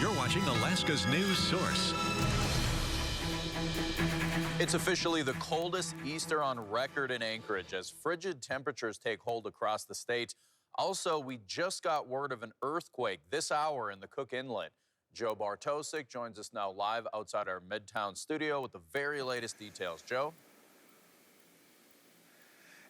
You're watching Alaska's news source. It's officially the coldest Easter on record in Anchorage as frigid temperatures take hold across the state. Also, we just got word of an earthquake this hour in the Cook Inlet. Joe Bartosik joins us now live outside our Midtown studio with the very latest details. Joe?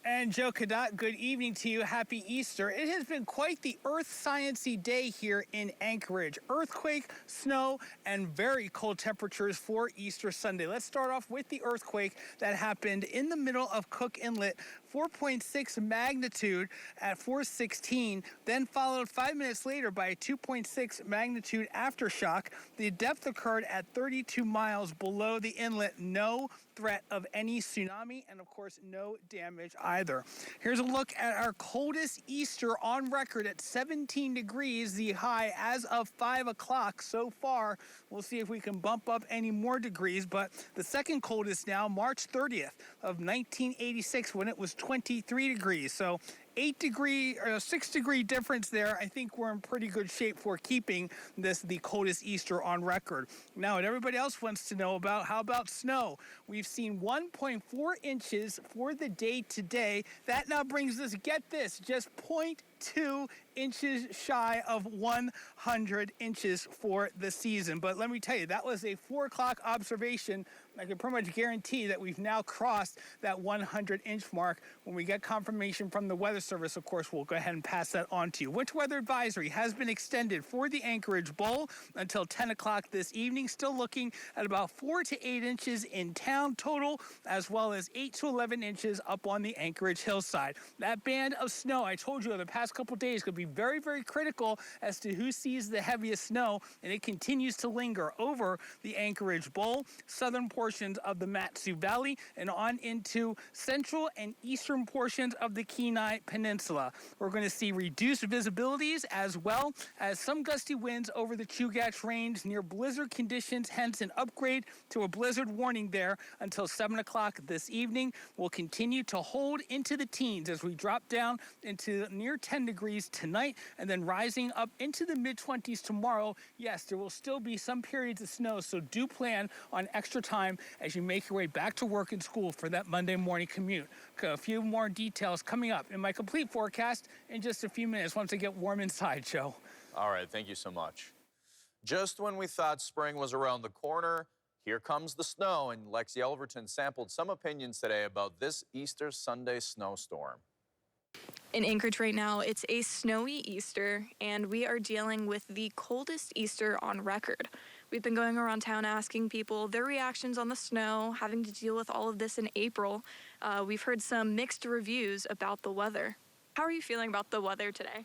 And Joe Cadet, good evening to you. Happy Easter. It has been quite the earth sciencey day here in Anchorage. Earthquake, snow, and very cold temperatures for Easter Sunday. Let's start off with the earthquake that happened in the middle of Cook Inlet. 4.6 magnitude at 4:16, then followed 5 minutes later by a 2.6 magnitude aftershock. The depth occurred at 32 miles below the inlet. No threat of any tsunami, and of course, no damage either. Here's a look at our coldest Easter on record at 17 degrees, the high as of 5 o'clock so far. We'll see if we can bump up any more degrees, but the second coldest now, March 30th of 1986, when it was 23 degrees. So 6 degree difference there. I think we're in pretty good shape for keeping this the coldest Easter on record. Now, what everybody else wants to know about, how about snow? We've seen 1.4 inches for the day today. That now brings us, get this, just 0.2 inches shy of 100 inches for the season. But let me tell you, that was a 4 o'clock observation. I can pretty much guarantee that we've now crossed that 100-inch mark. When we get confirmation from the Weather Service, of course, we'll go ahead and pass that on to you. Winter weather advisory has been extended for the Anchorage Bowl until 10 o'clock this evening. Still looking at about 4 to 8 inches in town total, as well as 8 to 11 inches up on the Anchorage hillside. That band of snow, I told you, over the past couple days could be very, very critical as to who sees the heaviest snow, and it continues to linger over the Anchorage Bowl, southern portions of the Mat-Su Valley, and on into central and eastern portions of the Kenai Peninsula. We're going to see reduced visibilities as well as some gusty winds over the Chugach Range near blizzard conditions, hence an upgrade to a blizzard warning there until 7 o'clock this evening. We'll continue to hold into the teens as we drop down into near 10 degrees tonight and then rising up into the mid-20s tomorrow. Yes, there will still be some periods of snow, so do plan on extra time as you make your way back to work and school for that Monday morning commute. A few more details coming up in my complete forecast in just a few minutes once I get warm inside, Joe. All right, thank you so much. Just when we thought spring was around the corner, here comes the snow, and Lexi Elverton sampled some opinions today about this Easter Sunday snowstorm. In Anchorage right now, it's a snowy Easter, and we are dealing with the coldest Easter on record. We've been going around town asking people their reactions on the snow, having to deal with all of this in April. We've heard some mixed reviews about the weather. How are you feeling about the weather today?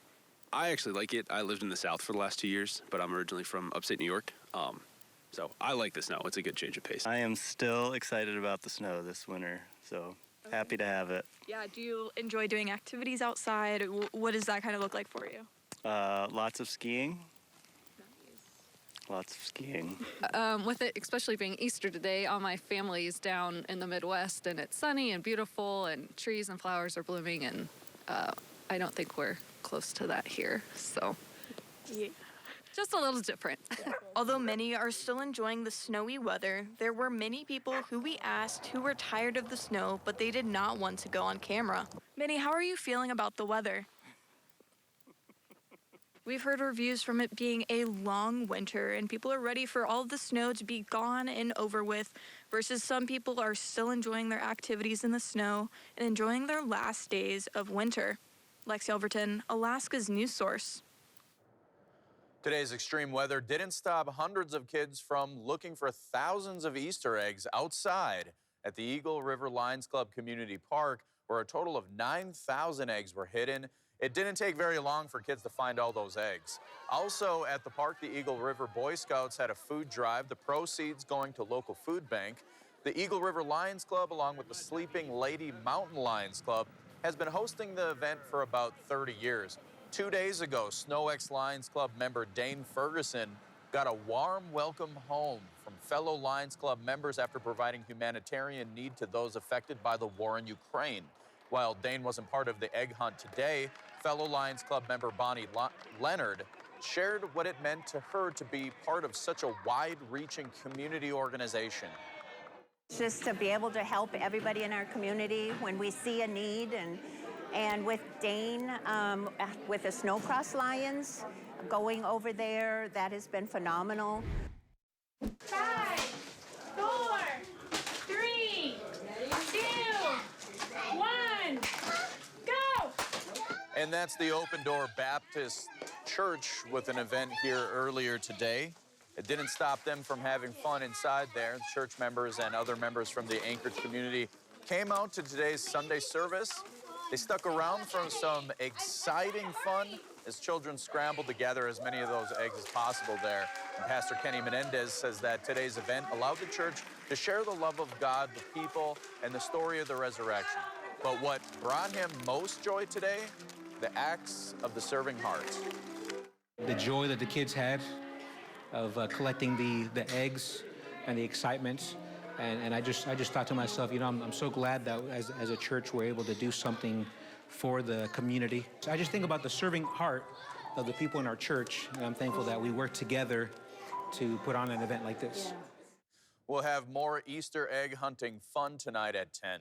I actually like it. I lived in the South for the last 2 years, but I'm originally from upstate New York. So I like the snow. It's a good change of pace. I am still excited about the snow this winter, so happy to have it. Yeah, do you enjoy doing activities outside? What does that kind of look like for you? Lots of skiing. Lots of skiing. With it especially being Easter today, all my family is down in the Midwest, and it's sunny and beautiful, and trees and flowers are blooming, and I don't think we're close to that here, so Yeah. just a little different. Although many are still enjoying the snowy weather, there were many people who we asked who were tired of the snow, but they did not want to go on camera. Minnie, how are you feeling about the weather? We've heard reviews from it being a long winter, and people are ready for all of the snow to be gone and over with, versus some people are still enjoying their activities in the snow and enjoying their last days of winter. Lexi Elverton, Alaska's news source. Today's extreme weather didn't stop hundreds of kids from looking for thousands of Easter eggs outside at the Eagle River Lions Club Community Park, where a total of 9,000 eggs were hidden. It didn't take very long for kids to find all those eggs. Also at the park, the Eagle River Boy Scouts had a food drive, the proceeds going to local food bank. The Eagle River Lions Club, along with the Sleeping Lady Mountain Lions Club, has been hosting the event for about 30 years. 2 days ago, Snow X Lions Club member Dane Ferguson got a warm welcome home from fellow Lions Club members after providing humanitarian need to those affected by the war in Ukraine. While Dane wasn't part of the egg hunt today, fellow Lions Club member Bonnie Leonard shared what it meant to her to be part of such a wide-reaching community organization. Just to be able to help everybody in our community when we see a need, and with Dane, with the Snowcross Lions, going over there, that has been phenomenal. 5, 4, 3, 2, 1, go! And that's the Open Door Baptist Church with an event here earlier today. It didn't stop them from having fun inside there. Church members and other members from the Anchorage community came out to today's Sunday service. They stuck around for some exciting fun as children scrambled to gather as many of those eggs as possible there. And Pastor Kenny Menendez says that today's event allowed the church to share the love of God, the people, and the story of the resurrection. But what brought him most joy today? The acts of the serving hearts. The joy that the kids had of collecting the eggs and the excitement. And I just thought to myself, you know, I'm so glad that as a church we're able to do something for the community. So I just think about the serving heart of the people in our church, and I'm thankful that we work together to put on an event like this. We'll have more Easter egg hunting fun tonight at 10.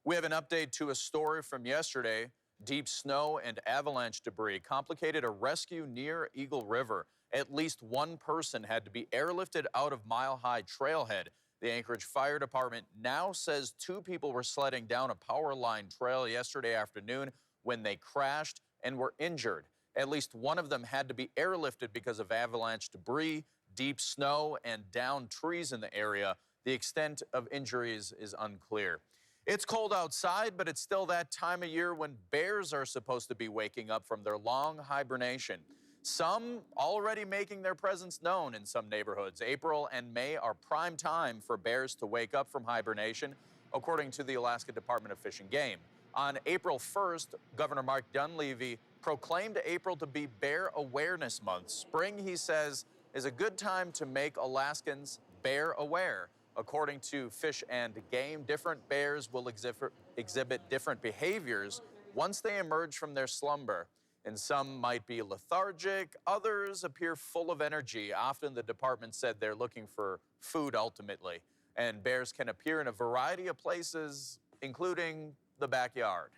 We have an update to a story from yesterday. Deep snow and avalanche debris complicated a rescue near Eagle River. At least one person had to be airlifted out of Mile High Trailhead. The Anchorage Fire Department now says 2 people were sledding down a power line trail yesterday afternoon when they crashed and were injured. At least one of them had to be airlifted because of avalanche debris, deep snow, and downed trees in the area. The extent of injuries is unclear. It's cold outside, but it's still that time of year when bears are supposed to be waking up from their long hibernation. Some already making their presence known in some neighborhoods. April and May are prime time for bears to wake up from hibernation, according to the Alaska Department of Fish and Game. On April 1st, Governor Mark Dunleavy proclaimed April to be Bear Awareness Month. Spring, he says, is a good time to make Alaskans bear aware. According to Fish and Game, different bears will exhibit different behaviors once they emerge from their slumber. And some might be lethargic, others appear full of energy. Often the department said they're looking for food ultimately. And bears can appear in a variety of places, including the backyard.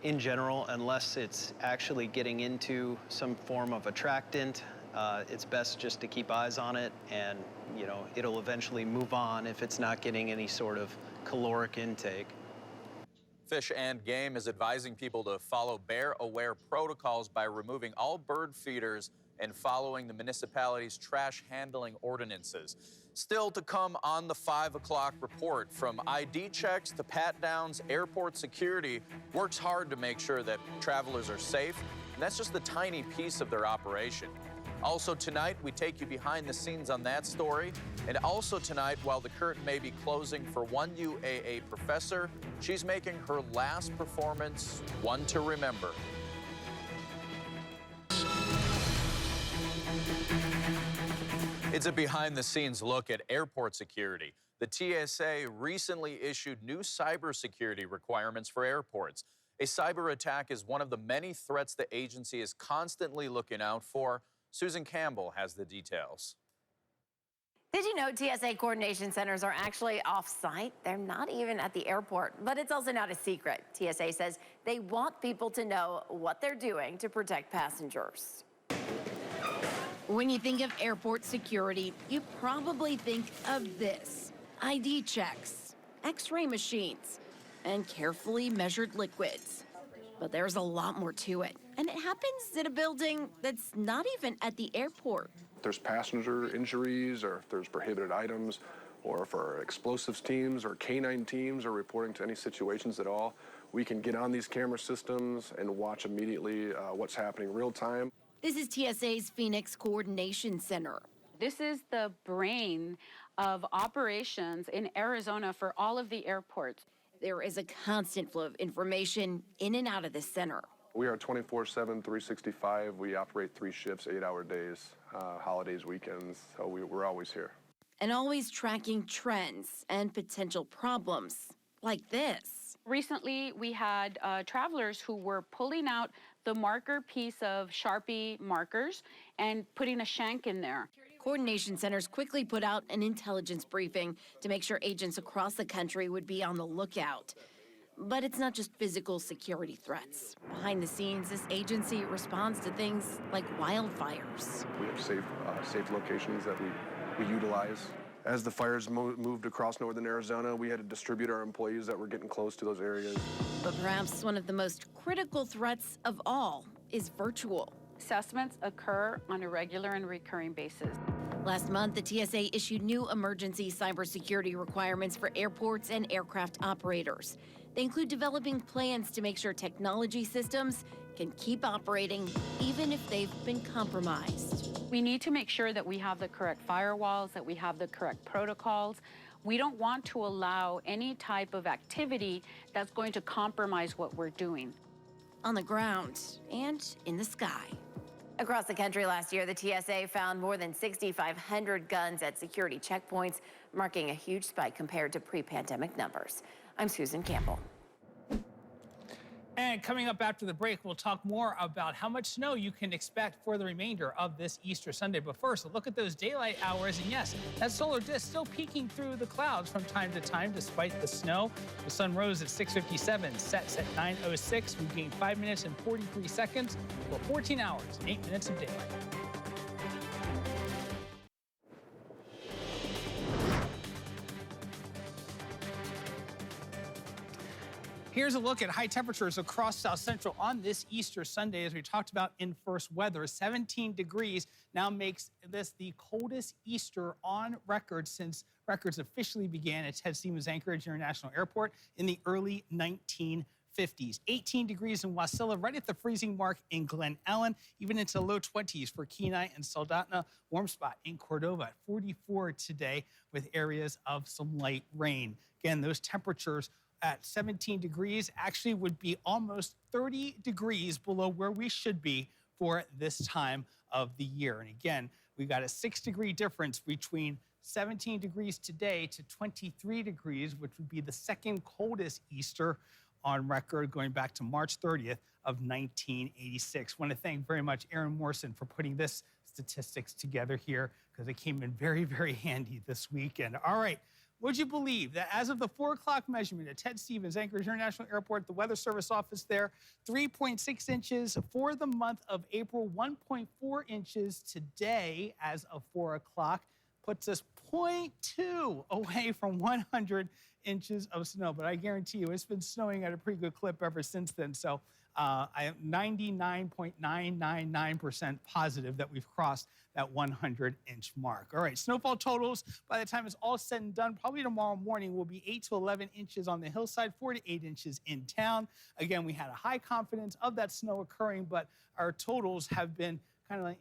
In general, unless it's actually getting into some form of attractant, it's best just to keep eyes on it, and you know, it'll eventually move on if it's not getting any sort of caloric intake. Fish and Game is advising people to follow bear-aware protocols by removing all bird feeders and following the municipality's trash handling ordinances. Still to come on the 5 o'clock report, from ID checks to pat-downs, airport security works hard to make sure that travelers are safe, and that's just a tiny piece of their operation. Also tonight, we take you behind the scenes on that story. And also tonight, while the curtain may be closing for one UAA professor, she's making her last performance one to remember. It's a behind-the-scenes look at airport security. The TSA recently issued new cybersecurity requirements for airports. A cyber attack is one of the many threats the agency is constantly looking out for. Susan Campbell has the details. Did you know TSA coordination centers are actually off-site? They're not even at the airport, but it's also not a secret. TSA says they want people to know what they're doing to protect passengers. When you think of airport security, you probably think of this: ID checks, X-ray machines, and carefully measured liquids. But there's a lot more to it, and it happens in a building that's not even at the airport. If there's passenger injuries, or if there's prohibited items, or if our explosives teams or canine teams are reporting to any situations at all, we can get on these camera systems and watch immediately what's happening real time. This is TSA's Phoenix Coordination Center. This is the brain of operations in Arizona for all of the airports. There is a constant flow of information in and out of the center. We are 24/7, 365. We operate 3 shifts, 8-hour days, holidays, weekends, so we're always here. And always tracking trends and potential problems like this. Recently, we had travelers who were pulling out the marker piece of Sharpie markers and putting a shank in there. Coordination centers quickly put out an intelligence briefing to make sure agents across the country would be on the lookout. But it's not just physical security threats. Behind the scenes, this agency responds to things like wildfires. We have safe locations that we utilize. As the fires moved across northern Arizona, we had to distribute our employees that were getting close to those areas. But perhaps one of the most critical threats of all is virtual. Assessments occur on a regular and recurring basis. Last month, the TSA issued new emergency cybersecurity requirements for airports and aircraft operators. They include developing plans to make sure technology systems can keep operating even if they've been compromised. We need to make sure that we have the correct firewalls, that we have the correct protocols. We don't want to allow any type of activity that's going to compromise what we're doing. On the ground and in the sky. Across the country last year, the TSA found more than 6,500 guns at security checkpoints, marking a huge spike compared to pre-pandemic numbers. I'm Susan Campbell. And coming up after the break, we'll talk more about how much snow you can expect for the remainder of this Easter Sunday. But first, a look at those daylight hours. And yes, that solar disk still peeking through the clouds from time to time despite the snow. The sun rose at 6:57, sets at 9:06. We gained 5 minutes and 43 seconds for 14 hours and 8 minutes of daylight. Here's a look at high temperatures across South Central on this Easter Sunday. As we talked about in first weather, 17 degrees now makes this the coldest Easter on record since records officially began at Ted Stevens Anchorage International Airport in the early 1950s. 18 degrees in Wasilla, right at the freezing mark in Glen Ellen, even into low 20s for Kenai and Soldotna. Warm spot in Cordova at 44 today with areas of some light rain. Again, those temperatures at 17 degrees actually would be almost 30 degrees below where we should be for this time of the year. And again, we've got a 6-degree difference between 17 degrees today to 23 degrees, which would be the second coldest Easter on record going back to March 30th of 1986. I want to thank very much Aaron Morrison for putting this statistics together here because it came in very, very handy this weekend. All right. Would you believe that as of the 4 o'clock measurement at Ted Stevens Anchorage International Airport, the Weather Service office there, 3.6 inches for the month of April, 1.4 inches today as of 4 o'clock, puts us 0.2 away from 100 inches of snow. But I guarantee you, it's been snowing at a pretty good clip ever since then. So I am 99.999% positive that we've crossed that 100-inch mark. All right, snowfall totals, by the time it's all said and done, probably tomorrow morning will be 8 to 11 inches on the hillside, 4 to 8 inches in town. Again, we had a high confidence of that snow occurring, but our totals have been kind of like,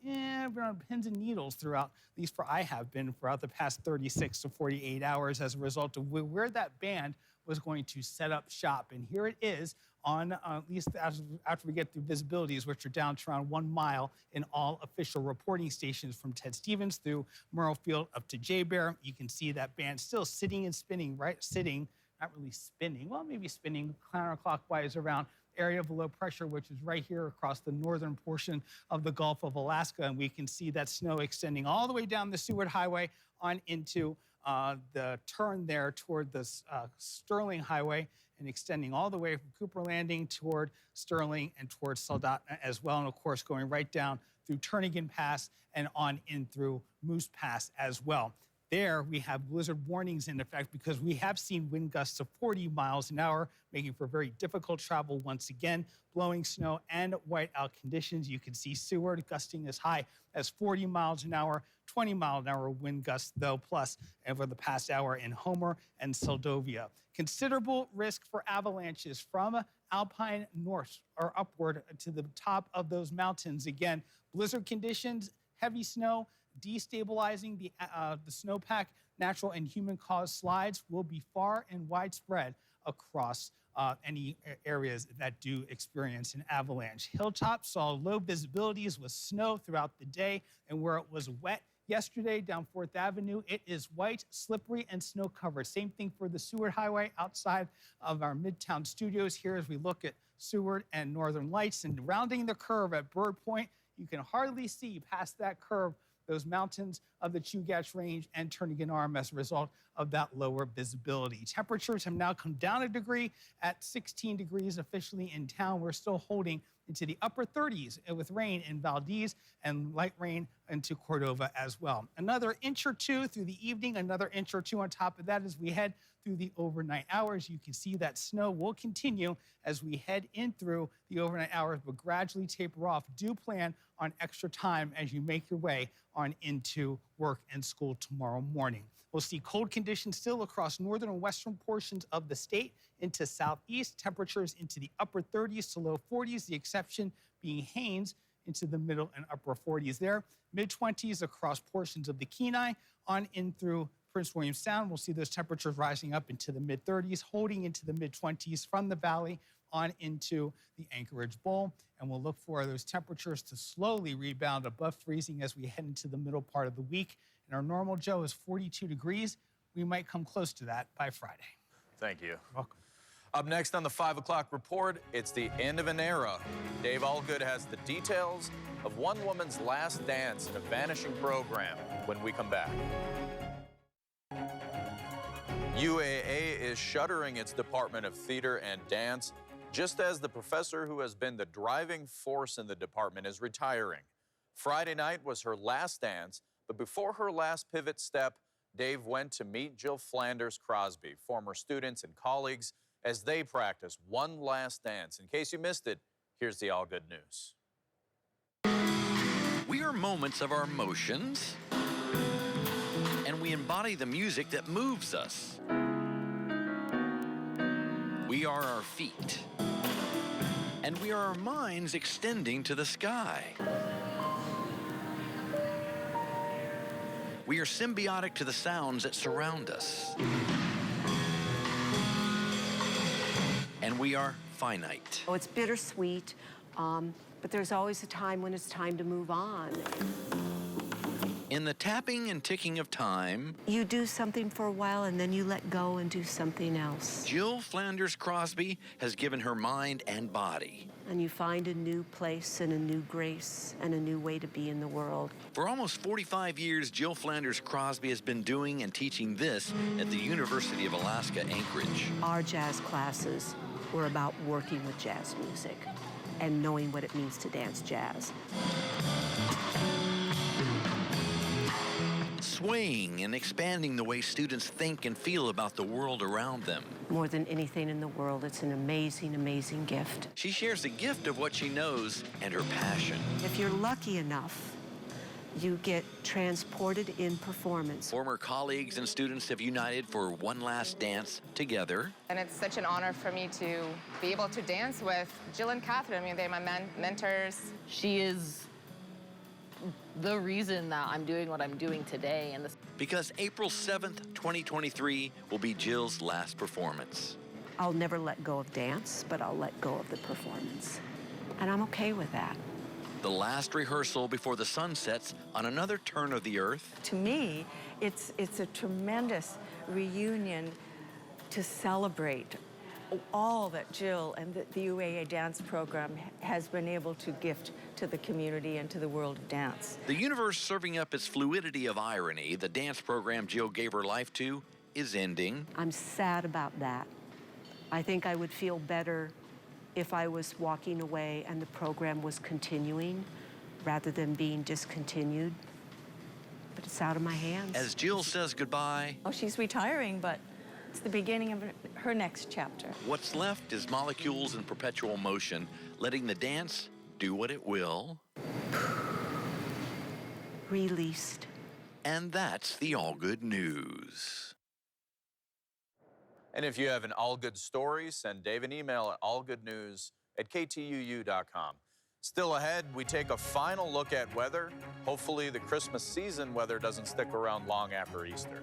we're on pins and needles throughout, at least for I have been throughout the past 36 to 48 hours as a result of where that band was going to set up shop. And here it is on, at least after we get through visibilities, which are down to around 1 mile in all official reporting stations from Ted Stevens through Murrow Field up to J-Bear. You can see that band still sitting and spinning, right? Sitting, not really spinning, well, maybe spinning counterclockwise around area of low pressure, which is right here across the northern portion of the Gulf of Alaska. And we can see that snow extending all the way down the Seward Highway on into the turn there toward the Sterling Highway and extending all the way from Cooper Landing toward Sterling and towards Soldotna as well. And of course, going right down through Turnagain Pass and on in through Moose Pass as well. There, we have blizzard warnings in effect because we have seen wind gusts of 40 miles an hour, making for very difficult travel once again, blowing snow and whiteout conditions. You can see Seward gusting as high as 40 miles an hour, 20 mile an hour wind gusts, though, plus over the past hour in Homer and Seldovia. Considerable risk for avalanches from Alpine north or upward to the top of those mountains. Again, blizzard conditions, heavy snow, destabilizing the snowpack, natural and human-caused slides will be far and widespread across any areas that do experience an avalanche. Hilltops saw low visibilities with snow throughout the day, and where it was wet yesterday down 4th Avenue, it is white, slippery, and snow-covered. Same thing for the Seward Highway outside of our Midtown studios here as we look at Seward and Northern Lights. And rounding the curve at Bird Point, you can hardly see past that curve those mountains of the Chugach Range and Turnagain Arm as a result of that lower visibility. Temperatures have now come down a degree at 16 degrees officially in town. We're still holding into the upper 30s with rain in Valdez and light rain into Cordova as well. Another inch or two through the evening, another inch or two on top of that as we head through the overnight hours. You can see that snow will continue as we head in through the overnight hours, but gradually taper off. Do plan on extra time as you make your way on into work and school tomorrow morning. We'll see cold conditions still across northern and western portions of the state into southeast. Temperatures into the upper 30s to low 40s, the exception being Haines into the middle and upper 40s there. Mid-20s across portions of the Kenai on in through Prince William Sound. We'll see those temperatures rising up into the mid-30s, holding into the mid-20s from the valley on into the Anchorage Bowl. And we'll look for those temperatures to slowly rebound above freezing as we head into the middle part of the week. And our normal, Joe, is 42 degrees. We might come close to that by Friday. Thank you. Welcome. Up next on the 5 o'clock report, it's the end of an era. Dave Allgood has the details of one woman's last dance in a vanishing program when we come back. UAA is shuttering its Department of Theater and Dance, just as the professor who has been the driving force in the department is retiring. Friday night was her last dance, but before her last pivot step, Dave went to meet Jill Flanders Crosby, former students and colleagues, as they practice one last dance. In case you missed it, here's the All Good News. We are moments of our emotions, and we embody the music that moves us. We are our feet, and we are our minds extending to the sky. We are symbiotic to the sounds that surround us. And we are finite. Oh, it's bittersweet, but there's always a time when it's time to move on. In the tapping and ticking of time, You do something for a while and then you let go and do something else. Jill Flanders Crosby has given her mind and body. And you find a new place and a new grace and a new way to be in the world. For almost 45 years, Jill Flanders Crosby has been doing and teaching this at the University of Alaska, Anchorage. Our jazz classes were about working with jazz music and knowing what it means to dance jazz. Swaying and expanding the way students think and feel about the world around them. More than anything in the world, it's an amazing, amazing gift. She shares the gift of what she knows and her passion. If you're lucky enough, you get transported in performance. Former colleagues and students have united for one last dance together. And it's such an honor for me to be able to dance with Jill and Catherine. I mean, they're my mentors. She is the reason that I'm doing what I'm doing today. And Because April 7th, 2023 will be Jill's last performance. I'll never let go of dance, but I'll let go of the performance. And I'm okay with that. The last rehearsal before the sun sets on another turn of the earth. To me, it's a tremendous reunion to celebrate all that Jill and the UAA dance program has been able to gift to the community and to the world of dance. The universe serving up its fluidity of irony, the dance program Jill gave her life to, is ending. I'm sad about that. I think I would feel better if I was walking away and the program was continuing rather than being discontinued. But it's out of my hands. As Jill says goodbye, Oh, she's retiring, but it's the beginning of her next chapter. what's left is molecules in perpetual motion, letting the dance do what it will. Released. And that's the All Good News. And if you have an All Good story, send Dave an email at allgoodnews@ktuu.com. Still ahead, we take a final look at weather. Hopefully the Christmas season weather doesn't stick around long after Easter.